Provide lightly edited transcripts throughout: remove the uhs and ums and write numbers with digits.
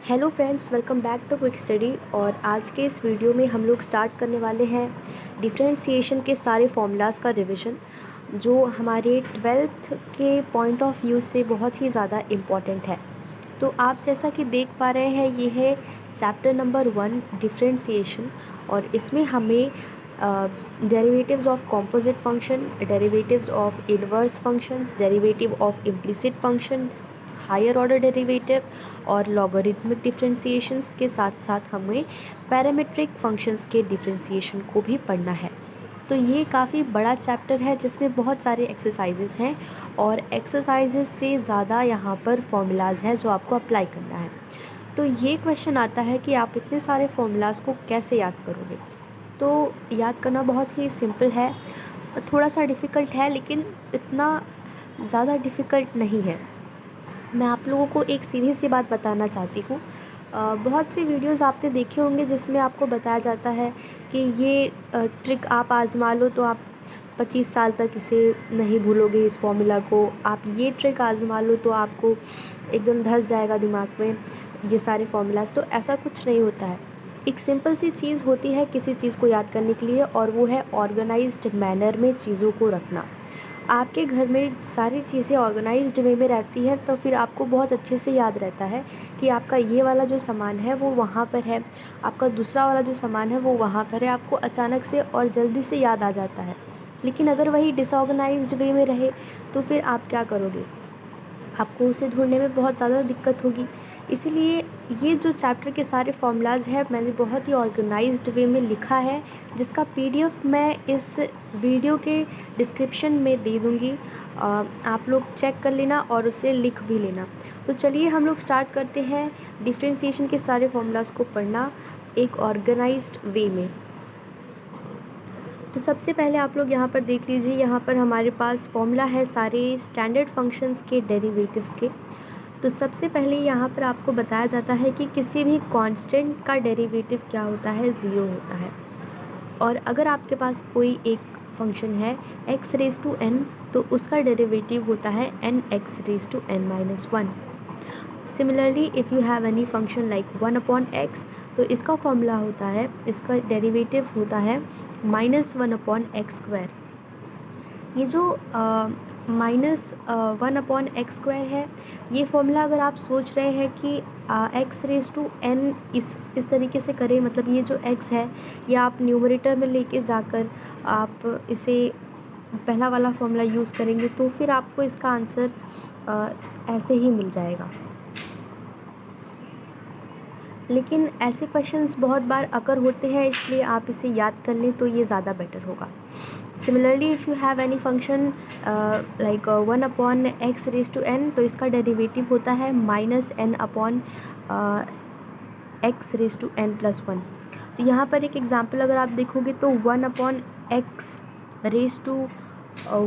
Hello friends, welcome back to Quick Study. और आज के इस वीडियो में हम लोग स्टार्ट करने वाले हैं डिफरेंशिएशन के सारे फॉर्मूलाज़ का रिवीजन, जो हमारे 12th के पॉइंट ऑफ व्यू से बहुत ही ज़्यादा इम्पॉर्टेंट है। तो आप जैसा कि देख पा रहे हैं, ये है चैप्टर नंबर 1 डिफरेंशिएशन, और इसमें हमें derivatives of composite function, derivatives of inverse functions, derivative of implicit function, higher order derivative और लॉगरिथमिक डिफरेंशिएशंस के साथ साथ हमें पैरामीट्रिक फंक्शंस के डिफरेंशिएशन को भी पढ़ना है। तो ये काफ़ी बड़ा चैप्टर है जिसमें बहुत सारे एक्सरसाइजेस हैं, और एक्सरसाइजेस से ज़्यादा यहाँ पर फॉर्मूलाज हैं जो आपको अप्लाई करना है। तो ये क्वेश्चन आता है कि आप इतने सारे फॉर्मूलाज को कैसे याद करोगे। तो याद करना बहुत ही सिंपल है, थोड़ा सा डिफ़िकल्ट है लेकिन इतना ज़्यादा डिफ़िकल्ट नहीं है। मैं आप लोगों को एक सीधी सी बात बताना चाहती हूँ। बहुत से वीडियोस आपने देखे होंगे जिसमें आपको बताया जाता है कि ये ट्रिक आप आज़मा लो तो आप 25 साल तक इसे नहीं भूलोगे, इस फॉर्मूला को। आप ये ट्रिक आज़मा लो तो आपको एकदम धंस जाएगा दिमाग में ये सारे फॉर्मूलाज। तो ऐसा कुछ नहीं होता है। एक सिंपल सी चीज़ होती है किसी चीज़ को याद करने के लिए, और वो है ऑर्गेनाइज्ड मैनर में चीज़ों को रखना। आपके घर में सारी चीज़ें ऑर्गेनाइज्ड वे में रहती हैं तो फिर आपको बहुत अच्छे से याद रहता है कि आपका ये वाला जो सामान है वो वहाँ पर है, आपका दूसरा वाला जो सामान है वो वहाँ पर है। आपको अचानक से और जल्दी से याद आ जाता है। लेकिन अगर वही डिसऑर्गेनाइज्ड वे में रहे तो फिर आप क्या करोगे, आपको उसे ढूंढने में बहुत ज़्यादा दिक्कत होगी। इसीलिए ये जो चैप्टर के सारे फॉर्मूलाज हैं मैंने बहुत ही ऑर्गेनाइज्ड वे में लिखा है, जिसका पीडीएफ मैं इस वीडियो के डिस्क्रिप्शन में दे दूँगी। आप लोग चेक कर लेना और उसे लिख भी लेना। तो चलिए हम लोग स्टार्ट करते हैं डिफरेंशिएशन के सारे फॉर्मूलाज को पढ़ना एक ऑर्गेनाइज्ड वे में। तो सबसे पहले आप लोग यहाँ पर देख लीजिए, यहाँ पर हमारे पास फॉर्मूला है सारे स्टैंडर्ड फंक्शंस के डेरिवेटिव्स के। तो सबसे पहले यहाँ पर आपको बताया जाता है कि किसी भी कांस्टेंट का डेरिवेटिव क्या होता है, ज़ीरो होता है। और अगर आपके पास कोई एक फंक्शन है x रेज़ टू n, तो उसका डेरिवेटिव होता है n x raise to n minus 1। Similarly if you have any function like 1/x, तो इसका फॉर्मूला होता है, इसका डेरिवेटिव होता है -1/x²। ये जो -1/x² है, ये फॉर्मूला अगर आप सोच रहे हैं कि x रेज़ टू n इस तरीके से करें, मतलब ये जो x है ये आप न्यूमरेटर में लेके जाकर आप इसे पहला वाला फॉर्मूला यूज़ करेंगे तो फिर आपको इसका आंसर ऐसे ही मिल जाएगा। लेकिन ऐसे क्वेश्चंस बहुत बार अकर होते हैं, इसलिए आप इसे याद कर लें तो ये ज़्यादा बेटर होगा। Similarly if you have any function like 1/x raise to n, तो इसका डेरिवेटिव होता है -n/x raise to n plus 1। तो यहाँ पर एक एग्जांपल अगर आप देखोगे तो 1/x रेज़ टू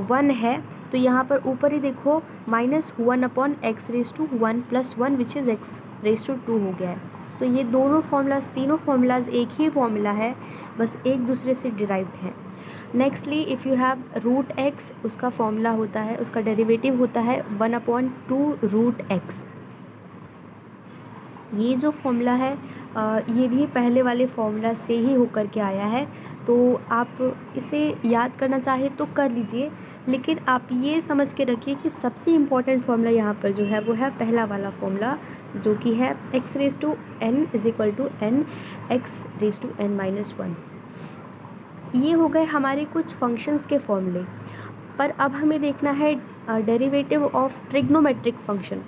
1 है, तो यहाँ पर ऊपर ही देखो -1/x raise to 1 plus 1 which is x raise to 2 हो गया है। तो ये दोनों फार्मूलाज, तीनों फार्मूलाज एक ही फार्मूला है, बस एक दूसरे से डिराइव्ड हैं। Nextly if you have √x, उसका फॉर्मूला होता है, उसका डेरिवेटिव होता है 1/2√x। ये जो फॉर्मूला है ये भी पहले वाले फॉर्मूला से ही होकर के आया है, तो आप इसे याद करना चाहे तो कर लीजिए। लेकिन आप ये समझ के रखिए कि सबसे इम्पॉर्टेंट फॉर्मूला यहाँ पर जो है वो है पहला वाला फॉर्मूला, जो कि है x raise to n is equal to n x raise to n minus 1। ये हो गए हमारे कुछ फंक्शंस के फॉर्मूले। पर अब हमें देखना है derivative of trigonometric function.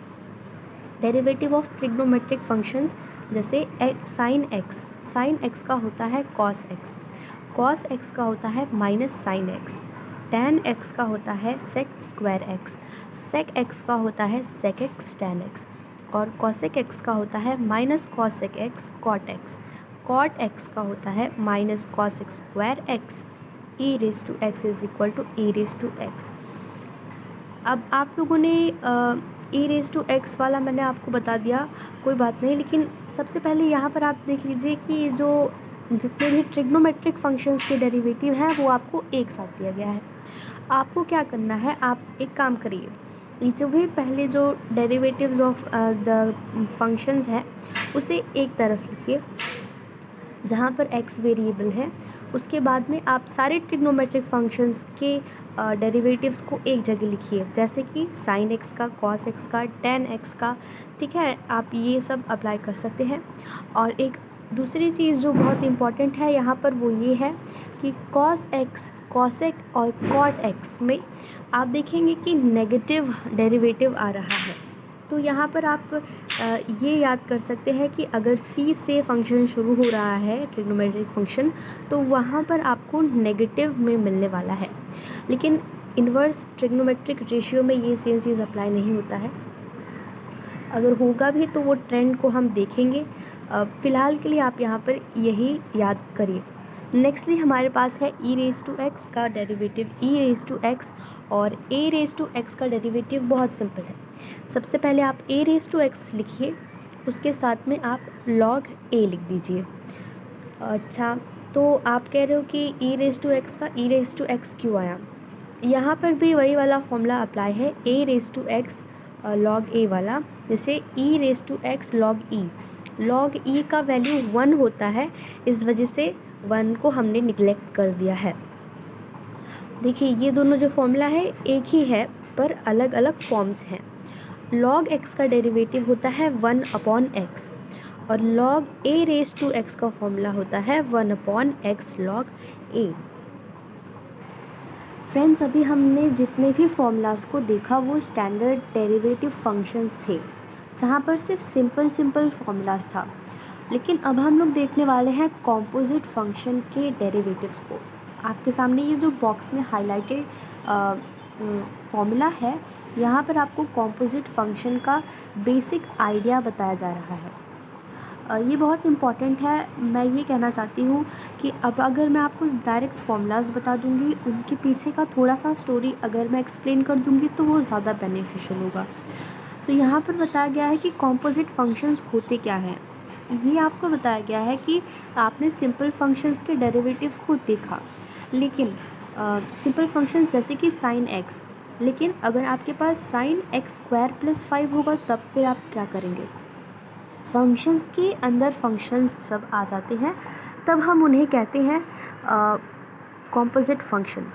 Derivative of trigonometric functions जैसे साइन x का होता है कॉस x का होता है minus sine x, tan x का होता है सेक x का होता है सेक x टैन x, और कॉसेक x का होता है minus cosec x cot x का होता है minus cosec square x, e raise to x is equal to e raise to x। अब आप लोगों ने ई रेज़ टू एक्स वाला मैंने आपको बता दिया, कोई बात नहीं। लेकिन सबसे पहले यहाँ पर आप देख लीजिए कि जो जितने भी ट्रिग्नोमेट्रिक फंक्शंस के डेरिवेटिव हैं वो आपको एक साथ दिया गया है। आपको क्या करना है, आप एक काम करिए, जो भी पहले जो डेरिवेटिव्स ऑफ द फंक्शंस हैं उसे एक तरफ लिखिए जहाँ पर x वेरिएबल है। उसके बाद में आप सारे ट्रिग्नोमेट्रिक फंक्शंस के डेरिवेटिव्स को एक जगह लिखिए, जैसे कि sin x का, cos x का, tan x का। ठीक है, आप ये सब अप्लाई कर सकते हैं। और एक दूसरी चीज़ जो बहुत इम्पॉर्टेंट है यहाँ पर वो ये है कि cos x, cos x और cot x में आप देखेंगे कि नेगेटिव डेरिवेटिव आ रहा है। तो यहाँ पर आप ये याद कर सकते हैं कि अगर c से फंक्शन शुरू हो रहा है ट्रिग्नोमेट्रिक फंक्शन, तो वहाँ पर आपको नेगेटिव में मिलने वाला है। लेकिन इन्वर्स ट्रिग्नोमेट्रिक रेशियो में ये सेम चीज़ अप्लाई नहीं होता है। अगर होगा भी तो वो ट्रेंड को हम देखेंगे। फ़िलहाल के लिए आप यहाँ पर यही याद करिए। नेक्स्टली हमारे पास है e रेज़ टू x का derivative e raise to x, और a रेज़ टू x का डेरिवेटिव बहुत सिंपल है। सबसे पहले आप a रेज़ टू x लिखिए, उसके साथ में आप log a लिख दीजिए। अच्छा, तो आप कह रहे हो कि e रेज़ टू x का e रेज़ टू x क्यों आया? यहाँ पर भी वही वाला फॉर्मूला अप्लाई है, a raise to x log a वाला, जैसे e raise to x log e। log e का वैल्यू 1 होता है, इस वजह से 1 को हमने निगलेक्ट कर दिया है। देखिए ये दोनों जो फॉर्मूला है एक ही है पर अलग अलग फॉर्म्स हैं। log x का डेरिवेटिव होता है 1/x, और log a raise to x का फॉर्मूला होता है 1/x log a। फ्रेंड्स, अभी हमने जितने भी फॉर्मूलाज को देखा वो स्टैंडर्ड डेरिवेटिव फंक्शंस थे, जहाँ पर सिर्फ सिंपल फॉर्मूलाज था। लेकिन अब हम लोग देखने वाले हैं कॉम्पोजिट फंक्शन के डेरिवेटिव्स को। आपके सामने ये जो बॉक्स में हाईलाइटेड फॉर्मूला है, यहाँ पर आपको कॉम्पोजिट फंक्शन का बेसिक आइडिया बताया जा रहा है। ये बहुत इम्पॉर्टेंट है। मैं ये कहना चाहती हूँ कि अब अगर मैं आपको डायरेक्ट फॉर्मूलाज बता दूँगी, उनके पीछे का थोड़ा सा स्टोरी अगर मैं एक्सप्लेन कर दूँगी तो वो ज़्यादा बेनिफिशियल होगा। तो यहाँ पर बताया गया है कि कॉम्पोजिट फंक्शंस होते क्या हैं। ये आपको बताया गया है कि आपने सिंपल फंक्शंस के डेरिवेटिव्स को देखा, लेकिन सिंपल फंक्शंस जैसे कि sin x, लेकिन अगर आपके पास sin x² + 5 होगा तब फिर आप क्या करेंगे? फंक्शंस के अंदर फंक्शंस जब आ जाते हैं तब हम उन्हें कहते हैं कॉम्पोजिट फंक्शन।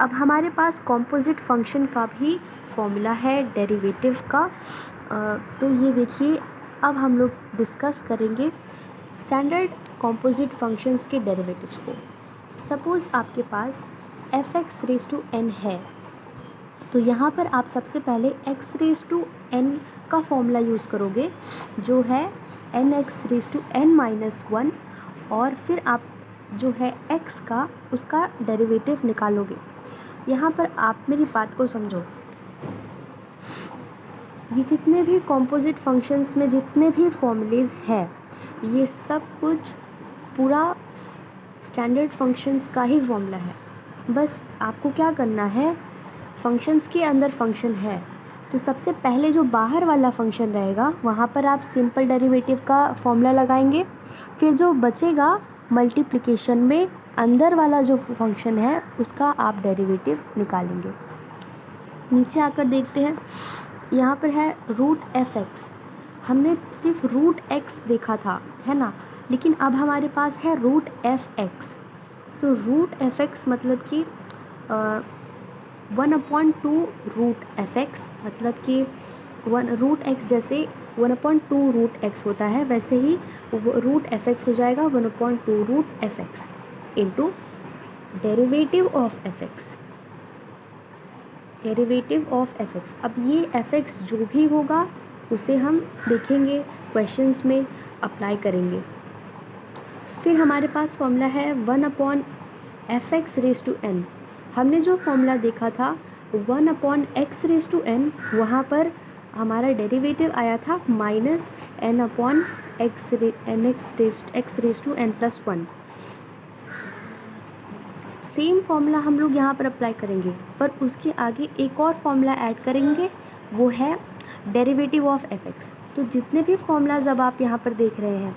अब हमारे पास कॉम्पोजिट फंक्शन का भी फॉर्मूला है डेरिवेटिव का। तो ये देखिए, अब हम लोग डिस्कस करेंगे स्टैंडर्ड कॉम्पोजिट फंक्शंस के डेरिवेटिव्स को। सपोज़ आपके पास f(x) रेज़ टू n है, तो यहाँ पर आप सबसे पहले x रेज़ टू n का फॉर्मूला यूज़ करोगे, जो है nx रेज़ टू n - 1, और फिर आप जो है x का उसका डेरिवेटिव निकालोगे। यहाँ पर आप मेरी बात को समझो, ये जितने भी कॉम्पोजिट फंक्शंस में जितने भी फॉर्मूलेज हैं, ये सब कुछ पूरा स्टैंडर्ड फंक्शंस का ही फॉर्मूला है। बस आपको क्या करना है, फंक्शंस के अंदर फंक्शन है तो सबसे पहले जो बाहर वाला फंक्शन रहेगा वहाँ पर आप सिंपल डेरिवेटिव का फॉर्मूला लगाएंगे, फिर जो बचेगा मल्टीप्लिकेशन में अंदर वाला जो फंक्शन है उसका आप डेरिवेटिव निकालेंगे। नीचे आकर देखते हैं, यहाँ पर है √f(x). हमने सिर्फ √x देखा था, है ना, लेकिन अब हमारे पास है √f(x). तो √f(x) मतलब कि 1/2 √f(x), मतलब कि √x जैसे 1/2 √x होता है, वैसे ही √f(x) हो जाएगा 1/2 √f(x) into derivative of f(x), derivative of f(x). अब ये f(x) जो भी होगा उसे हम देखेंगे क्वेश्चंस में अप्लाई करेंगे। फिर हमारे पास फॉर्मूला है 1/f(x) रेज़ टू n। हमने जो फॉर्मूला देखा था 1/x रेज़ टू n, वहाँ पर हमारा डेरिवेटिव आया था -n/x raise to n + 1। Same formula हम लोग यहाँ पर अप्लाई करेंगे, पर उसके आगे एक और फॉर्मूला ऐड करेंगे, वो है डेरिवेटिव ऑफ f(x). तो जितने भी फॉर्मूलाज अब आप यहाँ पर देख रहे हैं,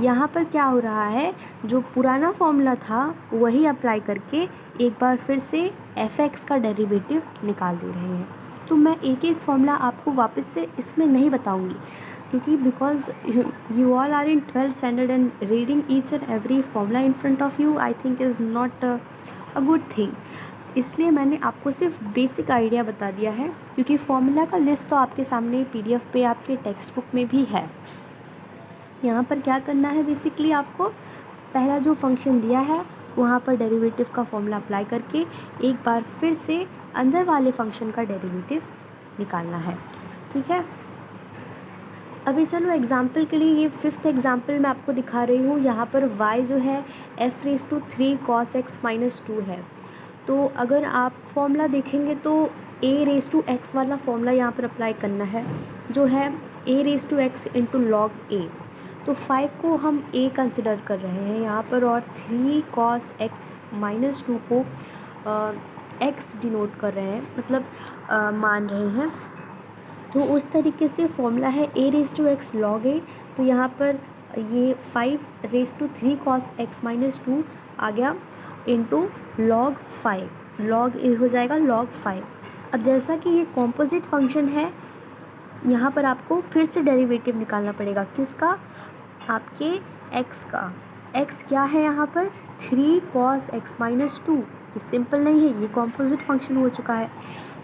यहाँ पर क्या हो रहा है, जो पुराना फॉर्मूला था वही अप्लाई करके एक बार फिर से f(x) का डेरिवेटिव निकाल दे रहे हैं। तो मैं एक एक फॉर्मूला आपको वापस से इसमें नहीं बताऊँगी, क्योंकि because you all are in 12th standard and reading each and every formula in front of you I think is not a good thing. इसलिए मैंने आपको सिर्फ बेसिक आइडिया बता दिया है, क्योंकि फॉर्मूला का लिस्ट तो आपके सामने PDF पे आपके टेक्स्ट बुक में भी है। यहाँ पर क्या करना है, बेसिकली आपको पहला जो फंक्शन दिया है वहाँ पर डेरिवेटिव का फॉर्मूला अप्लाई करके एक बार फिर से अंदर वाले फंक्शन का डेरिवेटिव निकालना है। ठीक है, अभी चलो एग्जाम्पल के लिए ये 5th एग्जाम्पल मैं आपको दिखा रही हूँ। यहाँ पर y जो है f3 cos x - 2 है। तो अगर आप फॉर्मूला देखेंगे तो a⁻x वाला फॉर्मूला यहाँ पर अप्लाई करना है, जो है a⁻x × log a। तो 5 को हम a कंसिडर कर रहे हैं यहाँ पर, और 3 cos x - 2 को x डिनोट कर रहे हैं, मतलब मान रहे हैं। तो उस तरीके से फॉर्मूला है a⁻x log a। तो यहाँ पर ये 5⁻3 cos x - 2 आ गया इंटू log 5, log a हो जाएगा log 5। अब जैसा कि ये कॉम्पोजिट फंक्शन है, यहाँ पर आपको फिर से डेरिवेटिव निकालना पड़ेगा। किसका? आपके x का। x क्या है यहाँ पर? 3 cos x - 2। ये सिंपल नहीं है, ये कॉम्पोजिट फंक्शन हो चुका है।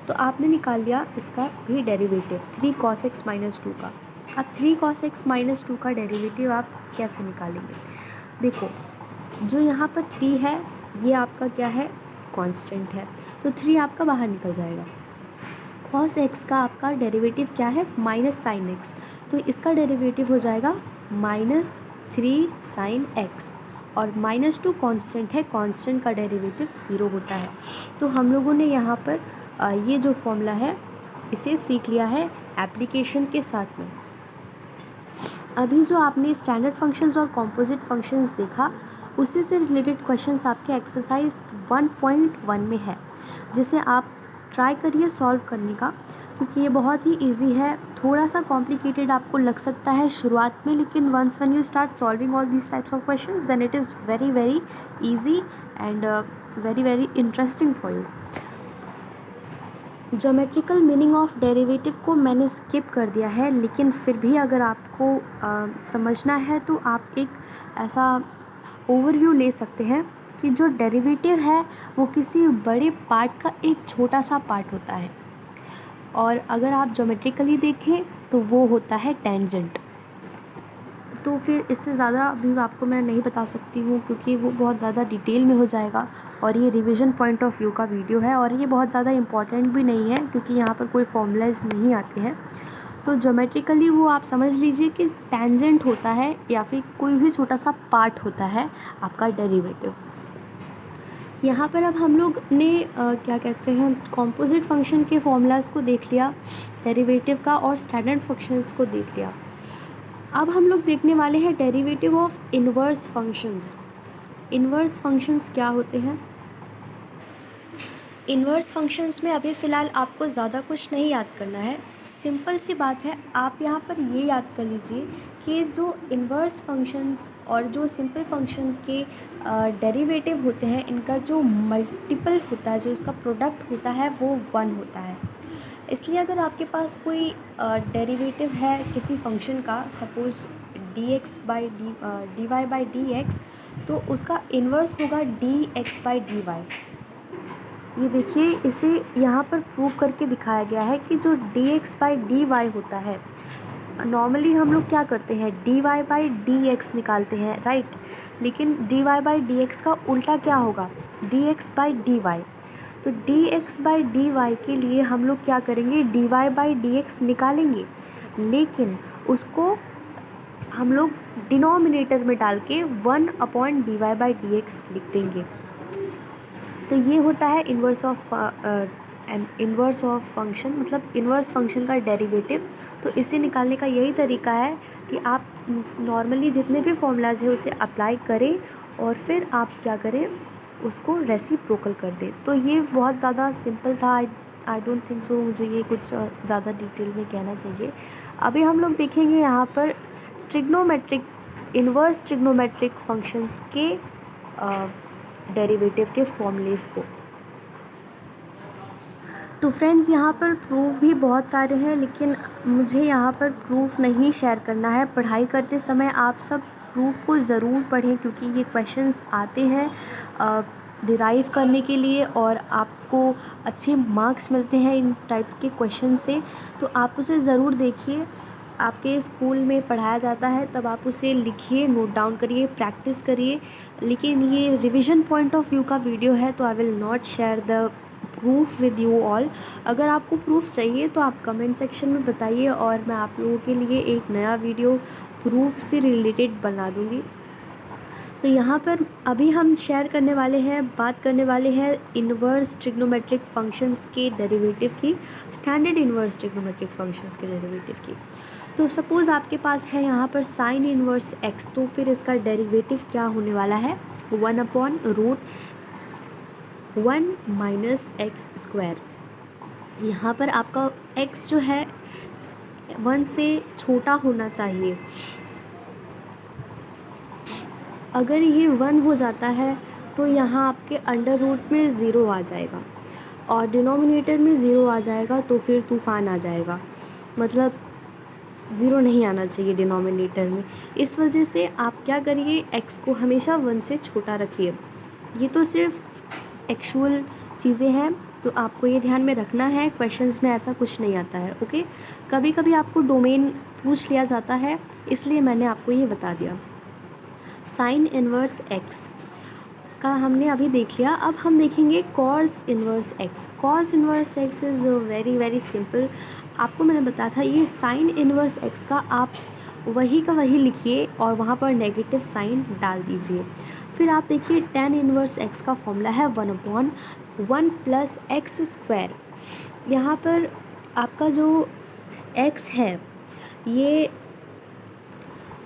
तो आपने निकाल लिया इसका भी डेरिवेटिव 3 cos x - 2 का। अब 3 cos x - 2 का डेरिवेटिव आप कैसे निकालेंगे? देखो, जो यहाँ पर 3 है ये आपका क्या है? कांस्टेंट है, तो 3 आपका बाहर निकल जाएगा। cos x का आपका डेरिवेटिव क्या है? -sin x। तो इसका डेरिवेटिव हो जाएगा -3 sin x, और -2 कांस्टेंट है, कांस्टेंट का डेरिवेटिव 0 होता है। तो हम लोगों ने यहाँ पर ये जो फॉर्मूला है इसे सीख लिया है एप्लीकेशन के साथ में। अभी जो आपने स्टैंडर्ड फंक्शंस और कॉम्पोजिट फंक्शंस देखा, उसी से रिलेटेड क्वेश्चंस आपके एक्सरसाइज 1.1 में है, जिसे आप ट्राई करिए सॉल्व करने का, क्योंकि ये बहुत ही इजी है। थोड़ा सा कॉम्प्लिकेटेड आपको लग सकता है शुरुआत में, लेकिन once when you start solving all these types of questions then it is very very easy and very very interesting for you. Geometrical meaning of derivative को मैंने स्किप कर दिया है, लेकिन फिर भी अगर आपको समझना है तो आप एक ऐसा ओवरव्यू ले सकते हैं कि जो डेरिवेटिव है वो किसी बड़े पार्ट का एक छोटा सा पार्ट होता है, और अगर आप ज्योमेट्रिकली देखें तो वो होता है टेंजेंट। तो फिर इससे ज़्यादा अभी आपको मैं नहीं बता सकती हूँ, क्योंकि वो बहुत ज़्यादा डिटेल में हो जाएगा, और ये रिवीजन पॉइंट ऑफ व्यू का वीडियो है, और ये बहुत ज़्यादा इम्पॉर्टेंट भी नहीं है, क्योंकि यहाँ पर कोई फॉर्मूलाज नहीं आते हैं। तो ज्योमेट्रिकली वो आप समझ लीजिए कि टेंजेंट होता है, या फिर कोई भी छोटा सा पार्ट होता है आपका डेरिवेटिव। यहाँ पर अब हम लोग ने क्या कहते हैं, कॉम्पोजिट फंक्शन के फॉर्मूलाज को देख लिया, डेरिवेटिव का, और स्टैंडर्ड फंक्शंस को देख लिया। अब हम लोग देखने वाले हैं derivative of inverse functions. Inverse functions क्या होते हैं? इन्वर्स फंक्शंस में अभी फ़िलहाल आपको ज़्यादा कुछ नहीं याद करना है, सिंपल सी बात है। आप यहाँ पर ये याद कर लीजिए कि जो इन्वर्स फंक्शंस और जो सिंपल फंक्शन के डेरिवेटिव होते हैं, इनका जो मल्टीपल होता है, जो इसका प्रोडक्ट होता है, वो 1 होता है। इसलिए अगर आपके पास कोई डेरिवेटिव है किसी फंक्शन का, सपोज़ dy/dx, तो उसका इन्वर्स होगा dx/dy। ये देखिए, इसे यहाँ पर प्रूव करके दिखाया गया है कि जो dx/dy होता है, नॉर्मली हम लोग क्या करते हैं, dy/dx निकालते हैं, राइट। लेकिन dy/dx का उल्टा क्या होगा, dx/dy। तो dx/dy के लिए हम लोग क्या करेंगे, dy/dx निकालेंगे, लेकिन उसको हम लोग डिनोमिनेटर में डाल के 1/dy/dx लिख देंगे। तो ये होता है इन्वर्स ऑफ फंक्शन, मतलब इन्वर्स फंक्शन का डेरिवेटिव। तो इसे निकालने का यही तरीका है कि आप नॉर्मली जितने भी फॉर्मूलाज हैं उसे अप्लाई करें, और फिर आप क्या करें, उसको रेसिप्रोकल कर दें। तो ये बहुत ज़्यादा सिंपल था, आई डोंट थिंक सो मुझे ये कुछ ज़्यादा डिटेल में कहना चाहिए। अभी हम लोग देखेंगे यहाँ पर इन्वर्स ट्रिग्नोमेट्रिक फंक्शंस के डेरिवेटिव के फॉर्मूलेस को। तो फ्रेंड्स यहाँ पर प्रूफ भी बहुत सारे हैं, लेकिन मुझे यहाँ पर प्रूफ नहीं शेयर करना है। पढ़ाई करते समय आप सब प्रूफ को ज़रूर पढ़ें, क्योंकि ये क्वेश्चंस आते हैं डिराइव करने के लिए और आपको अच्छे मार्क्स मिलते हैं इन टाइप के क्वेश्चन से। तो आप उसे ज़रूर देखिए, आपके स्कूल में पढ़ाया जाता है तब आप उसे लिखिए, नोट डाउन करिए, प्रैक्टिस करिए। लेकिन ये रिवीजन पॉइंट ऑफ व्यू का वीडियो है, तो I will not share the proof with you all. अगर आपको प्रूफ चाहिए तो आप कमेंट सेक्शन में बताइए और मैं आप लोगों के लिए एक नया वीडियो प्रूफ से रिलेटेड बना दूँगी। तो यहाँ पर अभी हम शेयर करने वाले हैं, बात करने वाले हैं इन्वर्स ट्रिग्नोमेट्रिक फंक्शंस के डेरिवेटिव की, स्टैंडर्ड इन्वर्स ट्रिग्नोमेट्रिक फंक्शंस के डेरिवेटिव की। तो सपोज़ आपके पास है यहाँ पर साइन इन्वर्स एक्स, तो फिर इसका डेरिवेटिव क्या होने वाला है, 1/√1 माइनस एक्स स्क्वायर। यहाँ पर आपका x जो है 1 से छोटा होना चाहिए। अगर ये 1 हो जाता है तो यहाँ आपके अंडर रूट में 0 आ जाएगा और डिनोमिनेटर में 0 आ जाएगा, तो फिर तूफान आ जाएगा। मतलब 0 नहीं आना चाहिए डिनोमिनेटर में। इस वजह से आप क्या करिए, x को हमेशा 1 से छोटा रखिए। ये तो सिर्फ एक्चुअल चीज़ें हैं, तो आपको ये ध्यान में रखना है, क्वेश्चंस में ऐसा कुछ नहीं आता है। ओके, कभी कभी आपको डोमेन पूछ लिया जाता है, इसलिए मैंने आपको ये बता दिया। साइन इन्वर्स एक्स का हमने अभी देख लिया। अब हम देखेंगे cos inverse x. Cos inverse x is very very simple. आपको मैंने बताया था, ये साइन इन्वर्स एक्स का आप वही का वही लिखिए और वहाँ पर नेगेटिव साइन डाल दीजिए। फिर आप देखिए टेन इन्वर्स एक्स का फॉर्मूला है 1/1 प्लस एक्स स्क्वायर। यहाँ पर आपका जो एक्स है, ये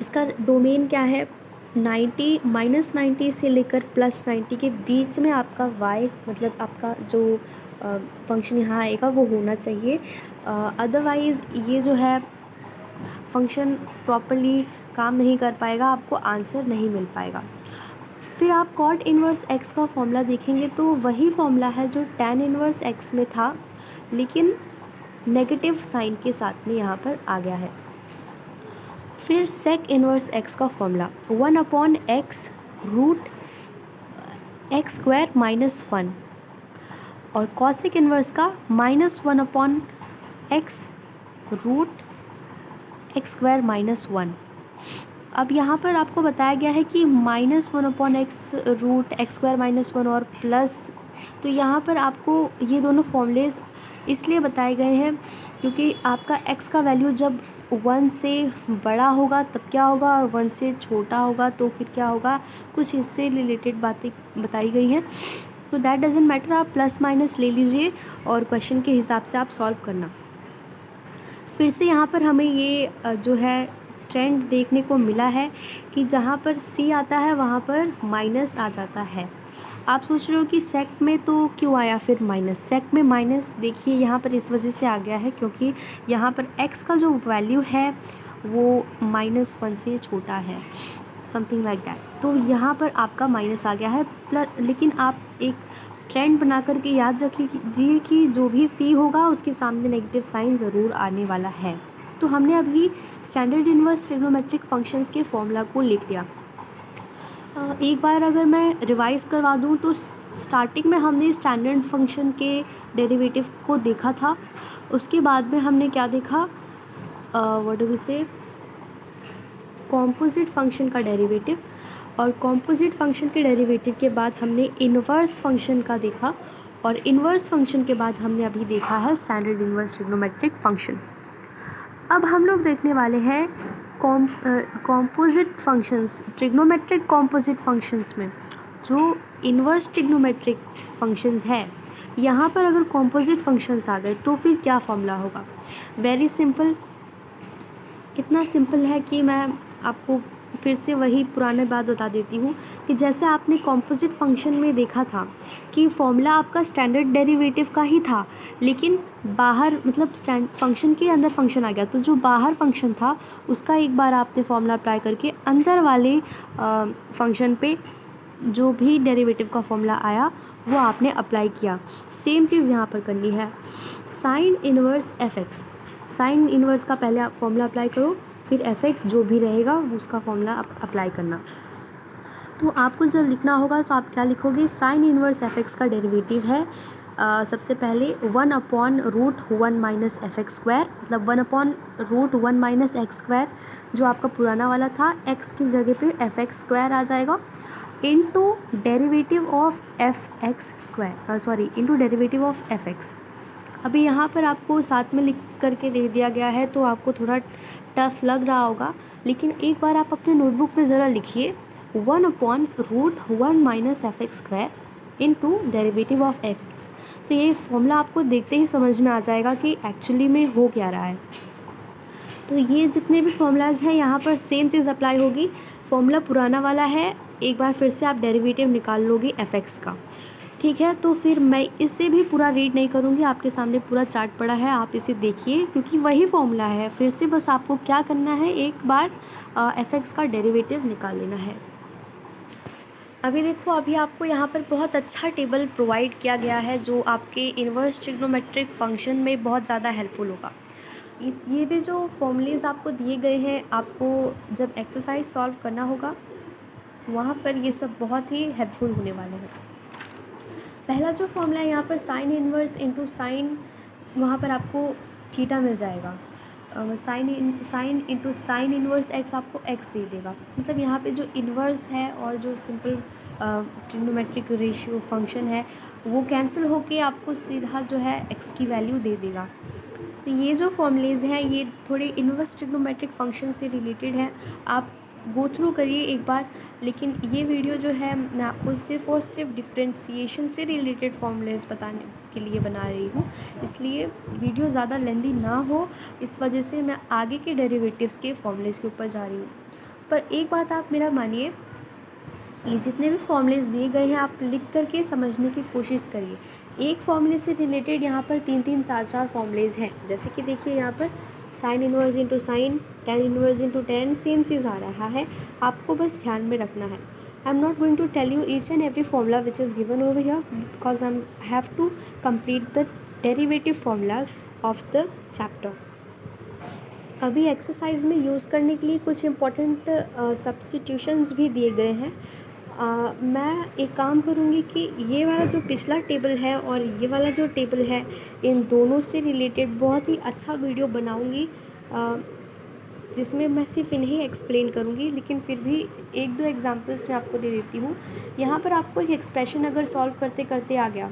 इसका डोमेन क्या है, 90 -90 से लेकर +90 के बीच में आपका y, मतलब आपका जो फंक्शन यहाँ आएगा वो होना चाहिए। अदरवाइज़ ये जो है फंक्शन प्रॉपर्ली काम नहीं कर पाएगा, आपको आंसर नहीं मिल पाएगा। फिर आप कॉट इन्वर्स x का फॉर्मूला देखेंगे तो वही फॉर्मूला है जो tan इन्वर्स x में था, लेकिन नेगेटिव साइन के साथ में यहाँ पर आ गया है। फिर सेक इन्वर्स x का फॉर्मूला 1/x√x² -1 और कॉसेक इन्वर्स का -1/x√x² -1। अब यहाँ पर आपको बताया गया है कि -1/x√x² -1 और प्लस, तो यहाँ पर आपको ये दोनों फॉर्मूलेज इसलिए बताए गए हैं क्योंकि आपका x का वैल्यू जब 1 से बड़ा होगा तब क्या होगा और 1 से छोटा होगा तो फिर क्या होगा, कुछ इससे रिलेटेड बातें बताई गई हैं। तो दैट डजेंट मैटर, आप प्लस माइनस ले लीजिए और क्वेश्चन के हिसाब से आप सॉल्व करना। फिर से यहाँ पर हमें ये जो है ट्रेंड देखने को मिला है कि जहाँ पर c आता है वहाँ पर माइनस आ जाता है। आप सोच रहे हो कि सेक में तो क्यों आया फिर माइनस, सेक में माइनस देखिए यहाँ पर इस वजह से आ गया है क्योंकि यहाँ पर x का जो वैल्यू है वो -1 से छोटा है, समथिंग लाइक दैट। तो यहाँ पर आपका माइनस आ गया है प्लस, लेकिन आप एक ट्रेंड बना करके याद रख लीजिए कि जो भी c होगा उसके सामने नेगेटिव साइन ज़रूर आने वाला है। तो हमने अभी स्टैंडर्ड इन्वर्स ट्रिग्नोमेट्रिक फंक्शंस के फॉर्मूला को लिख लिया। एक बार अगर मैं रिवाइज़ करवा दूँ तो स्टार्टिंग में हमने स्टैंडर्ड फंक्शन के डेरिवेटिव को देखा था, उसके बाद में हमने क्या देखा, व्हाट डू वी से, कॉम्पोजिट फंक्शन का डेरिवेटिव, और कॉम्पोजिट फंक्शन के डेरिवेटिव के बाद हमने इन्वर्स फंक्शन का देखा, और इन्वर्स फंक्शन के बाद हमने अभी देखा है स्टैंडर्ड इन्वर्स ट्रिग्नोमेट्रिक फंक्शन। अब हम लोग देखने वाले हैं composite functions, trigonometric composite functions में जो इन्वर्स ट्रिग्नोमेट्रिक फंक्शंस है, यहाँ पर अगर कॉम्पोजिट फंक्शंस आ गए तो फिर क्या फॉर्मूला होगा। वेरी सिंपल, इतना सिंपल है कि मैं आपको फिर से वही पुराने बात बता देती हूँ कि जैसे आपने कॉम्पोजिट फंक्शन में देखा था कि फॉर्मूला आपका स्टैंडर्ड डेरिवेटिव का ही था, लेकिन बाहर मतलब फंक्शन के अंदर फंक्शन आ गया, तो जो बाहर फंक्शन था उसका एक बार आपने फॉर्मूला अप्लाई करके अंदर वाले फंक्शन पे जो भी डेरिवेटिव का फॉर्मूला आया वो आपने अप्लाई किया। सेम चीज़ यहाँ पर करनी है। Sine inverse F x, sine inverse का पहले आप फॉर्मूला अप्लाई करो, फिर एफ एक्स जो भी रहेगा उसका फॉर्मूला अप्लाई करना। तो आपको जब लिखना होगा तो आप क्या लिखोगे, साइन इनवर्स एफ एक्स का डेरिवेटिव है सबसे पहले 1/√1 माइनस एफ एक्स स्क्वायर, मतलब 1/√1 माइनस एक्स स्क्वायर जो आपका पुराना वाला था, एक्स की जगह पे एफ एक्स स्क्वायर आ जाएगा, into derivative of F x square, sorry into derivative of F x. अभी यहाँ पर आपको साथ में लिख करके दे दिया गया है तो आपको थोड़ा टफ लग रहा होगा, लेकिन एक बार आप अपने नोटबुक पे ज़रा लिखिए 1/√1 minus F x square into derivative of x. तो ये फॉर्मूला आपको देखते ही समझ में आ जाएगा कि एक्चुअली में हो क्या रहा है। तो ये जितने भी फॉर्मूलाज हैं यहाँ पर सेम चीज़ अप्लाई होगी। फॉर्मूला पुराना वाला है, एक बार फिर से आप डेरिवेटिव निकाल लोगे एफ एक्स का, ठीक है। तो फिर मैं इसे भी पूरा रीड नहीं करूँगी, आपके सामने पूरा चार्ट पड़ा है, आप इसे देखिए क्योंकि वही फॉर्मूला है। फिर से बस आपको क्या करना है, एक बार एफ एक्स का डेरिवेटिव निकाल लेना है। अभी देखो, अभी आपको यहाँ पर बहुत अच्छा टेबल प्रोवाइड किया गया है जो आपके इन्वर्स ट्रिग्नोमेट्रिक फंक्शन में बहुत ज़्यादा हेल्पफुल होगा। ये भी जो फॉर्मूलेज आपको दिए गए हैं, आपको जब एक्सरसाइज सॉल्व करना होगा वहाँ पर ये सब बहुत ही हेल्पफुल होने वाले हैं। पहला जो फॉर्मूला है यहाँ पर साइन इन्वर्स इंटू साइन, वहाँ पर आपको थीटा मिल जाएगा। Sine into sine inverse x आपको एक्स दे देगा, मतलब यहाँ पे जो इन्वर्स है और जो सिंपल ट्रिग्नोमेट्रिक रेशियो फंक्शन है वो कैंसिल होके आपको सीधा जो है एक्स की वैल्यू दे देगा। तो ये जो फॉर्मूलेज हैं ये थोड़े इन्वर्स ट्रिग्नोमेट्रिक फंक्शन से रिलेटेड हैं, आप गो थ्रू करिए एक बार। लेकिन ये वीडियो जो है मैं आपको सिर्फ और सिर्फ डिफ्रेंशिएशन से रिलेटेड फॉर्मूलेज बताने के लिए बना रही हूँ, इसलिए वीडियो ज़्यादा लेंदी ना हो, इस वजह से मैं आगे के डेरिवेटिव्स के फॉर्मूलेज के ऊपर जा रही हूँ। पर एक बात आप मेरा मानिए, ये जितने भी फॉर्मूलेज दिए गए हैं आप लिख करके समझने की कोशिश करिए। एक फॉर्मूले से रिलेटेड यहाँ पर 3-3 4-4 फॉर्मूलेज हैं, जैसे कि देखिए यहाँ पर sine inverse into sine, tan inverse into tan, same चीज़ आ रहा है, आपको बस ध्यान में रखना है। I am not going to tell you each and every formula which is given over here because I have to complete the derivative formulas of the chapter. अभी एक्सरसाइज में यूज़ करने के लिए कुछ इम्पॉर्टेंट सब्स्टिट्यूशंस भी दिए गए हैं। मैं एक काम करूँगी कि ये वाला जो पिछला टेबल है और ये वाला जो टेबल है, इन दोनों से रिलेटेड बहुत ही अच्छा वीडियो बनाऊँगी जिसमें मैं सिर्फ इन्हें एक्सप्लेन करूँगी, लेकिन फिर भी एक दो एग्जांपल्स मैं आपको दे देती हूँ। यहाँ पर आपको एक एक्सप्रेशन अगर सॉल्व करते करते आ गया,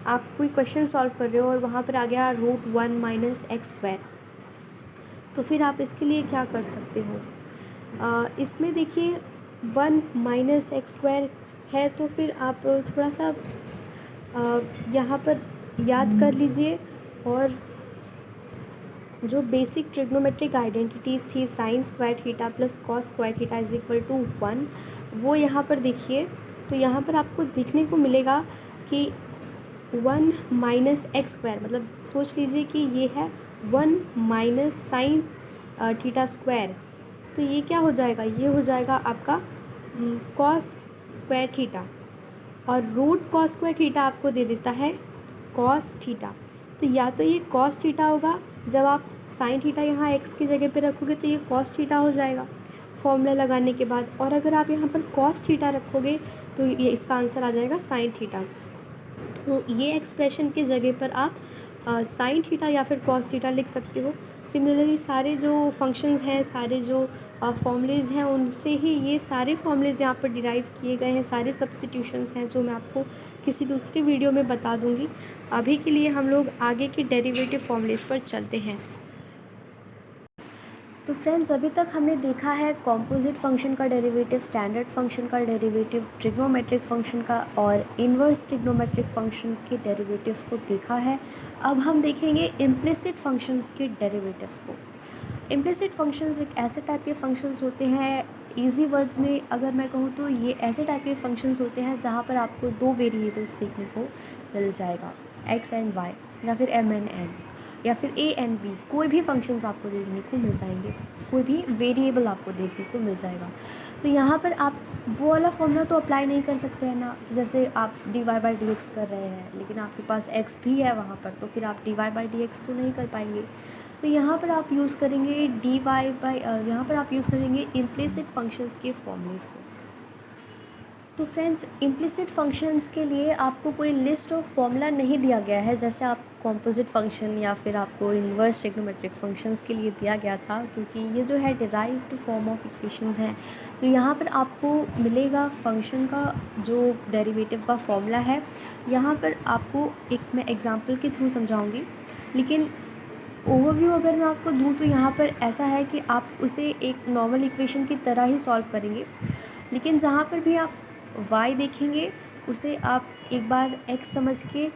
आप कोई क्वेश्चन सॉल्व कर रहे हो और वहाँ पर आ गया √1 माइनस एक्स स्क्वायर, तो फिर आप इसके लिए क्या कर सकते हो, इसमें देखिए 1 माइनस एक्स स्क्वायर है, तो फिर आप थोड़ा सा यहाँ पर याद कर लीजिए। और जो बेसिक ट्रिग्नोमेट्रिक आइडेंटिटीज़ थी, sine square theta plus cos square theta is equal to 1, वो यहाँ पर देखिए। तो यहाँ पर आपको देखने को मिलेगा कि 1 माइनस एक्स स्क्वायर, मतलब सोच लीजिए कि ये है 1 माइनस साइन थीटा स्क्वायर, तो ये क्या हो जाएगा, ये हो जाएगा आपका कॉस स्क्वायर थीटा, और रूट कॉस स्क्वायर थीटा आपको दे देता है कॉस थीटा। तो या तो ये कॉस थीटा होगा, जब आप साइन थीटा यहाँ एक्स की जगह पे रखोगे तो ये कॉस थीटा हो जाएगा फॉर्मूला लगाने के बाद, और अगर आप यहाँ पर कॉस थीटा रखोगे तो ये इसका आंसर आ जाएगा साइन थीटा। तो ये एक्सप्रेशन की जगह पर आप साइन थीटा या फिर कॉस थीटा लिख सकते हो। सिमिलरली सारे जो फंक्शंस हैं, सारे जो फॉर्मूलेज हैं, उनसे ही ये सारे फॉर्मूलेज यहाँ पर डिराइव किए गए हैं, सारे सब्स्टिट्यूशंस हैं जो मैं आपको किसी दूसरे वीडियो में बता दूँगी। अभी के लिए हम लोग आगे के डेरिवेटिव फॉर्मूलेज पर चलते हैं। तो फ्रेंड्स, अभी तक हमने देखा है कॉम्पोजिट फंक्शन का डेरिवेटिव, स्टैंडर्ड फंक्शन का डेरिवेटिव, ट्रिग्नोमेट्रिक फंक्शन का और इन्वर्स ट्रिग्नोमेट्रिक फंक्शन के डेरिवेटिव्स को देखा है। अब हम देखेंगे इम्प्लिसिट फंक्शंस के डेरिवेटिव्स को। इम्प्लिसिट फंक्शंस एक ऐसे टाइप के फंक्शंस होते हैं, इजी वर्ड्स में अगर मैं कहूँ तो ये ऐसे टाइप के फंक्शंस होते हैं जहाँ पर आपको दो वेरिएबल्स देखने को मिल जाएगा, एक्स एंड वाई या फिर एम एंड एन। या फिर ए एंड बी, कोई भी फंक्शंस आपको देखने को मिल जाएंगे, कोई भी वेरिएबल आपको देखने को मिल जाएगा। तो यहाँ पर आप वो वाला फॉर्मूला तो अप्लाई नहीं कर सकते हैं ना, जैसे आप d y by d x कर रहे हैं लेकिन आपके पास एक्स भी है वहाँ पर, तो फिर आप d y by d x तो नहीं कर पाएंगे। तो यहाँ पर आप यूज़ करेंगे डी वाई बाई, यहाँ पर आप यूज़ करेंगे इम्प्लिसिट फंक्शंस के फॉर्मूलेज़ को। तो फ्रेंड्स, इम्प्लिसिट फंक्शंस के लिए आपको कोई लिस्ट ऑफ फॉर्मूला नहीं दिया गया है जैसे आप कॉम्पोजिट फंक्शन या फिर आपको इन्वर्स ट्रिग्नोमेट्रिक फंक्शंस के लिए दिया गया था, क्योंकि ये जो है डिराइव्ड फॉर्म ऑफ इक्वेशंस हैं। तो यहाँ पर आपको मिलेगा फंक्शन का जो डेरिवेटिव का फॉर्मूला है। यहाँ पर आपको एक मैं एग्जांपल के थ्रू समझाऊंगी, लेकिन ओवरव्यू अगर मैं आपको दूँ तो यहाँ पर ऐसा है कि आप उसे एक नॉर्मल इक्वेशन की तरह ही सॉल्व करेंगे, लेकिन जहाँ पर भी आप y देखेंगे उसे आप एक बार x समझ के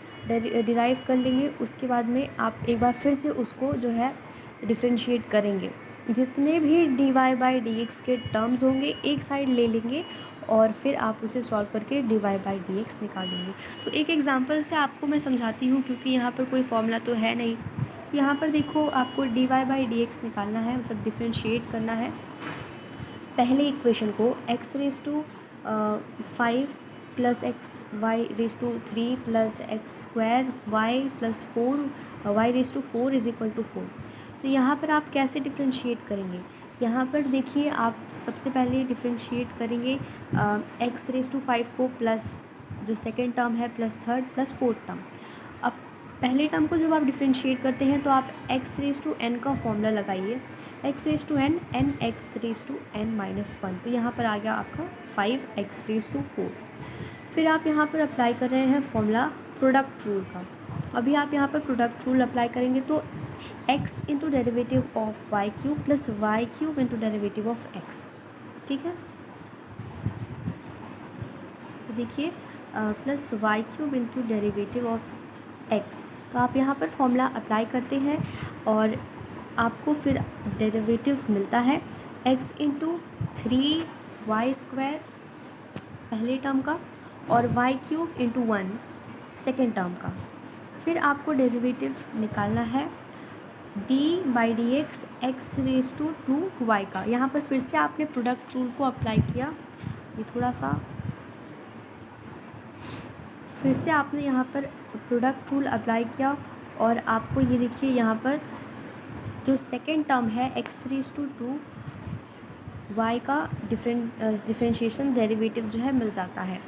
डिराइव कर लेंगे, उसके बाद में आप एक बार फिर से उसको जो है डिफरेंशिएट करेंगे। जितने भी dy बाई डी एक्स के टर्म्स होंगे एक साइड ले लेंगे और फिर आप उसे सॉल्व करके dy बाई डी एक्स निकालेंगे। तो एक एग्जांपल से आपको मैं समझाती हूँ, क्योंकि यहाँ पर कोई फॉर्मूला तो है नहीं। यहाँ पर देखो, आपको dy बाई डी एक्स निकालना है, मतलब डिफरेंशिएट करना है। पहले इक्वेशन को x raise to 5 plus x y raise to 3 plus x square y plus 4 y raise to 4 is equal to 4। तो यहाँ पर आप कैसे डिफ्रेंशिएट करेंगे? यहाँ पर देखिए, आप सबसे पहले डिफ्रेंशिएट करेंगे एक्स रेज टू 5 को प्लस जो सेकेंड टर्म है plus third plus fourth term. अब पहले टर्म को जब आप डिफ्रेंशिएट करते हैं तो आप एक्स रेज टू एन का फॉर्मूला लगाइए, x raise to n n x raise to n minus 1। तो यहाँ पर आ गया आपका 5x रेज टू 4। फिर आप यहाँ पर अप्लाई कर रहे हैं फॉर्मूला प्रोडक्ट रूल का। अभी आप यहाँ पर प्रोडक्ट रूल अप्लाई करेंगे तो x into derivative of y cube plus y cube into derivative of x, ठीक है। तो देखिए plus y cube into derivative of x। तो आप यहाँ पर फॉर्मूला अप्लाई करते हैं और आपको फिर डेरिवेटिव मिलता है x इंटू 3y स्क्वायर पहले टर्म का और y cube into 1 second term का। फिर आपको डेरिवेटिव निकालना है d by d x x raise to 2y का। यहाँ पर फिर से आपने प्रोडक्ट रूल को अप्लाई किया, ये थोड़ा सा फिर से आपने यहाँ पर प्रोडक्ट रूल अप्लाई किया और आपको ये देखिए यहाँ पर जो सेकेंड टर्म है एक्स रेज टू 2y का डिफरेंशिएशन डेरिवेटिव जो है मिल जाता है।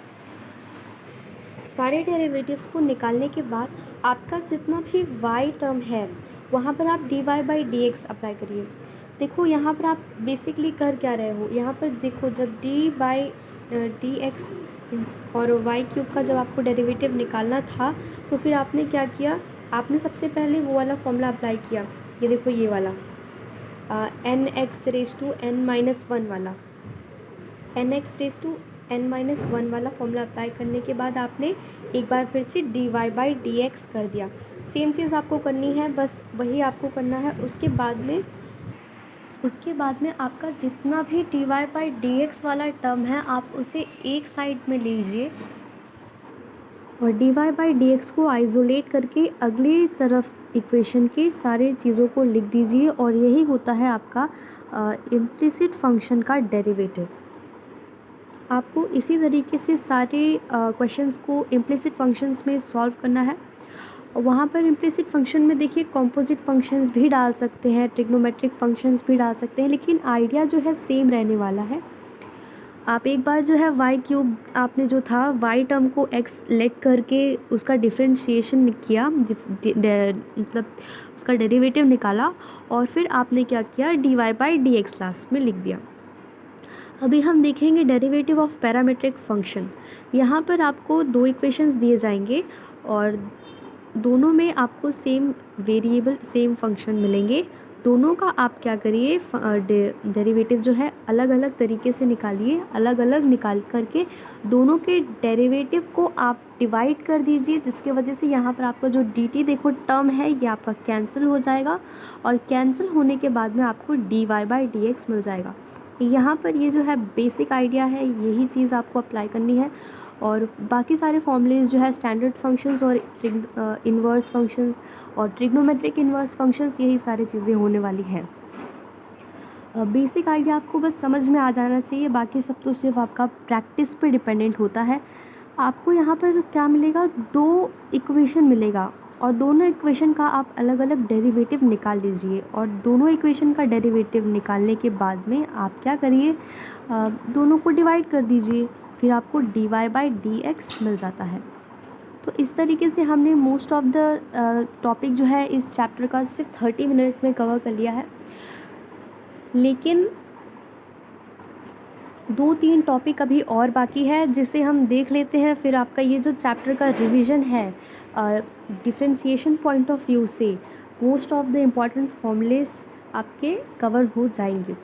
सारे डेरिवेटिव्स को निकालने के बाद आपका जितना भी y टर्म है वहाँ पर आप dy by d x apply करिए। देखो यहाँ पर आप बेसिकली कर क्या रहे हो, यहाँ पर देखो जब d बाई डी एक्स और y क्यूब का जब आपको डेरिवेटिव निकालना था तो फिर आपने क्या किया, आपने सबसे पहले वो वाला फॉर्मूला अप्लाई किया। ये देखो ये वाला n x raise to n minus 1 वाला, n x raise to n minus 1 वाला फॉर्मूला अप्लाई करने के बाद आपने एक बार फिर से d y by d x कर दिया। सेम चीज़ आपको करनी है, बस वही आपको करना है। उसके बाद में आपका जितना भी d y by d x वाला टर्म है आप उसे एक साइड में लीजिए और d y by d x को आइसोलेट करके अगली तरफ इक्वेशन के सारे चीज़ों को लिख दीजिए और यही होता है आपका इम्प्लिसिट फंक्शन का डेरिवेटिव। आपको इसी तरीके से सारे क्वेश्चंस को इम्प्लिसिट फंक्शंस में सॉल्व करना है। वहाँ पर इम्प्लिसिट फंक्शन में देखिए कॉम्पोजिट फंक्शंस भी डाल सकते हैं, ट्रिग्नोमेट्रिक फंक्शंस भी डाल सकते हैं, लेकिन आइडिया जो है सेम रहने वाला है। आप एक बार जो है वाई क्यूब आपने जो था वाई टर्म को एक्स लेट करके उसका डिफरेंशिएशन किया, मतलब उसका डेरिवेटिव निकाला और फिर आपने क्या किया, d y by d x last में लिख दिया। अभी हम देखेंगे डेरिवेटिव ऑफ पैरामीट्रिक फंक्शन। यहाँ पर आपको दो इक्वेशंस दिए जाएंगे और दोनों में आपको सेम वेरिएबल सेम फंक्शन मिलेंगे। दोनों का आप क्या करिए, डेरिवेटिव जो है अलग अलग तरीके से निकालिए, अलग अलग निकाल करके दोनों के डेरिवेटिव को आप डिवाइड कर दीजिए, जिसके वजह से यहाँ पर आपका जो dt देखो टर्म है ये आपका कैंसिल हो जाएगा और कैंसिल होने के बाद में आपको dy बाई डी एक्स मिल जाएगा। यहाँ पर ये जो है बेसिक आइडिया है, यही चीज़ आपको अप्लाई करनी है और बाकी सारे फॉर्मूलेज जो है स्टैंडर्ड फंक्शंस और इन्वर्स फंक्शंस और ट्रिग्नोमेट्रिक इन्वर्स फंक्शंस, यही सारी चीज़ें होने वाली हैं। बेसिक आइडिया आपको बस समझ में आ जाना चाहिए, बाकी सब तो सिर्फ आपका प्रैक्टिस पे डिपेंडेंट होता है। आपको यहाँ पर क्या मिलेगा, 2 इक्वेशन मिलेगा और दोनों इक्वेशन का आप अलग अलग डेरिवेटिव निकाल लीजिए और दोनों इक्वेशन का डेरिवेटिव निकालने के बाद में आप क्या करिए, दोनों को डिवाइड कर दीजिए, फिर आपको dy/dx मिल जाता है। तो इस तरीके से हमने मोस्ट ऑफ द टॉपिक जो है इस चैप्टर का सिर्फ 30 मिनट में कवर कर लिया है, लेकिन 2-3 टॉपिक अभी और बाकी है जिसे हम देख लेते हैं। फिर आपका ये जो चैप्टर का रिवीजन है डिफरेंशिएशन पॉइंट ऑफ व्यू से most of the important formulas आपके कवर हो जाएंगे।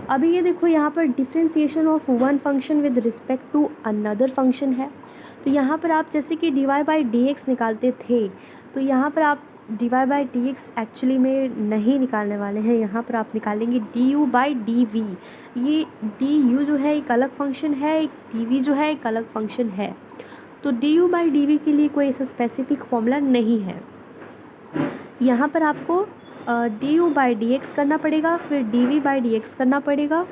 अभी ये देखो, यहाँ पर differentiation of one function with respect to another function है। तो यहाँ पर आप जैसे कि dy/dx निकालते थे, तो यहाँ पर आप dy/dx एक्चुअली में नहीं निकालने वाले हैं, यहाँ पर आप निकालेंगे du/dv। ये du जो है एक अलग फंक्शन है, एक dv जो है एक अलग फंक्शन है। तो du/dv के लिए कोई ऐसा स्पेसिफिक फॉर्मूला नहीं है। यहाँ पर आपको du/dx करना पड़ेगा, फिर dv/dx करना पड़ेगा।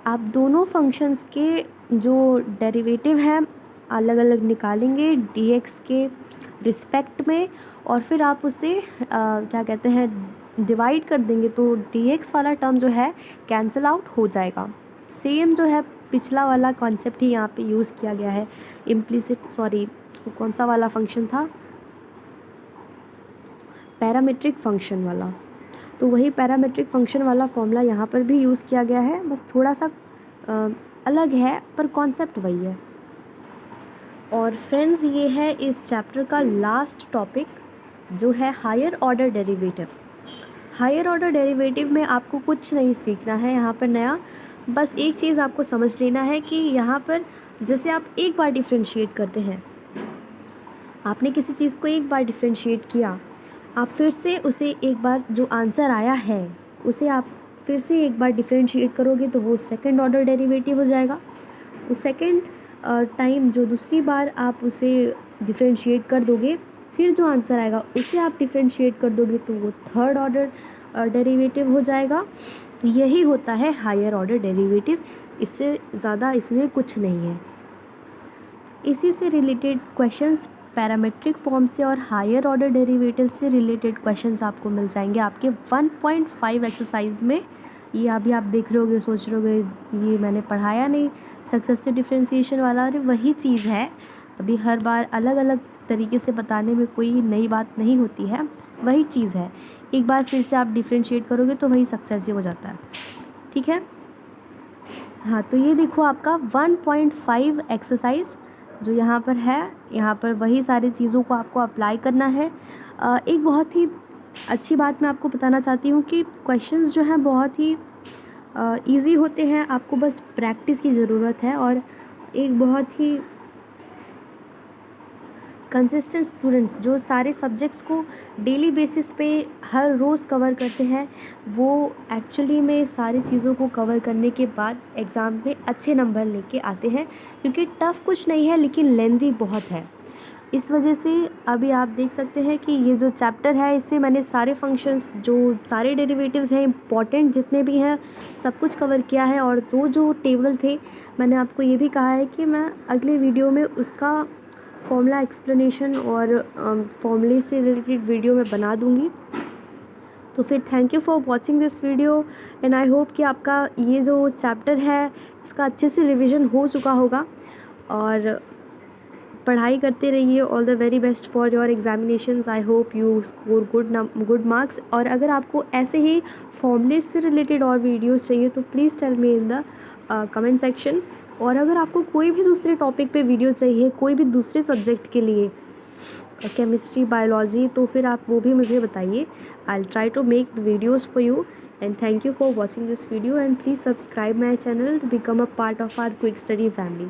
आप दोनों फंक्शंस के जो डेरिवेटिव हैं अलग अलग निकालेंगे dx के रिस्पेक्ट में, और फिर आप उसे क्या कहते हैं डिवाइड कर देंगे, तो dx वाला टर्म जो है कैंसिल आउट हो जाएगा। सेम जो है पिछला वाला कॉन्सेप्ट ही यहाँ पे यूज़ किया गया है। कौन सा वाला फंक्शन था, पैरामीट्रिक फंक्शन वाला, तो वही पैरामीट्रिक फंक्शन वाला फॉर्मूला यहाँ पर भी यूज़ किया गया है, बस थोड़ा सा अलग है पर कॉन्सेप्ट वही है। और फ्रेंड्स, ये है इस चैप्टर का लास्ट टॉपिक जो है higher order derivative. Higher order derivative में आपको कुछ नहीं सीखना है यहाँ पर नया, बस एक चीज़ आपको समझ लेना है कि यहाँ पर जैसे आप एक बार डिफ्रेंशिएट करते हैं, आपने किसी चीज़ को एक बार डिफ्रेंशिएट किया, आप फिर से उसे एक बार जो आंसर आया है उसे आप फिर से एक बार डिफ्रेंशिएट करोगे तो वो सेकंड ऑर्डर डेरिवेटिव हो जाएगा। उस सेकंड टाइम जो दूसरी बार आप उसे डिफ्रेंशिएट कर दोगे, फिर जो आंसर आएगा उसे आप डिफ्रेंशिएट कर दोगे तो वो थर्ड ऑर्डर डेरिवेटिव हो जाएगा। यही होता है हायर ऑर्डर डेरिवेटिव, इससे ज़्यादा इसमें कुछ नहीं है। इसी से रिलेटेड क्वेश्चंस पैरामेट्रिक फॉर्म से और हायर ऑर्डर डेरिवेटिव से रिलेटेड क्वेश्चंस आपको मिल जाएंगे आपके 1.5 एक्सरसाइज में। ये अभी आप देख रहे होगे, सोच रहे होगे ये मैंने पढ़ाया नहीं, सक्सेसिव डिफरेंशिएशन वाला, अरे वही चीज़ है। अभी हर बार अलग अलग तरीके से बताने में कोई नई बात नहीं होती है, वही चीज़ है। एक बार फिर से आप डिफरेंशिएट करोगे तो वही सक्सेसिव हो जाता है, ठीक है। हाँ, तो ये देखो आपका 1.5 एक्सरसाइज जो यहाँ पर है, यहाँ पर वही सारी चीज़ों को आपको अप्लाई करना है। एक बहुत ही अच्छी बात मैं आपको बताना चाहती हूँ कि क्वेश्चंस जो हैं बहुत ही इजी होते हैं, आपको बस प्रैक्टिस की ज़रूरत है। और एक बहुत ही कंसिस्टेंट स्टूडेंट्स जो सारे सब्जेक्ट्स को डेली बेसिस पे हर रोज़ कवर करते हैं, वो एक्चुअली में सारी चीज़ों को कवर करने के बाद एग्ज़ाम में अच्छे नंबर लेके आते हैं, क्योंकि टफ़ कुछ नहीं है लेकिन लेंदी बहुत है। इस वजह से अभी आप देख सकते हैं कि ये जो चैप्टर है इससे मैंने सारे फंक्शंस, जो सारे डेरिवेटिव्स हैं इंपॉर्टेंट जितने भी हैं, सब कुछ कवर किया है। और 2 जो टेबल थे मैंने आपको ये भी कहा है कि मैं अगले वीडियो में उसका फॉर्मूला एक्सप्लेनेशन और फॉर्मूले से रिलेटेड वीडियो मैं बना दूँगी। तो फिर thank you for watching this video and I hope कि आपका ये जो चैप्टर है इसका अच्छे से रिविज़न हो चुका होगा। और पढ़ाई करते रहिए। All the very best for your examinations. I hope you score good marks. और अगर आपको ऐसे ही फॉर्मूले से रिलेटेड और वीडियोस चाहिए तो please tell me in the comment section. और अगर आपको कोई भी दूसरे टॉपिक पे वीडियो चाहिए, कोई भी दूसरे सब्जेक्ट के लिए, केमिस्ट्री, बायोलॉजी, तो फिर आप वो भी मुझे बताइए। I will try to make videos for you and thank you for watching this video and please subscribe my channel to become a part of our quick study family.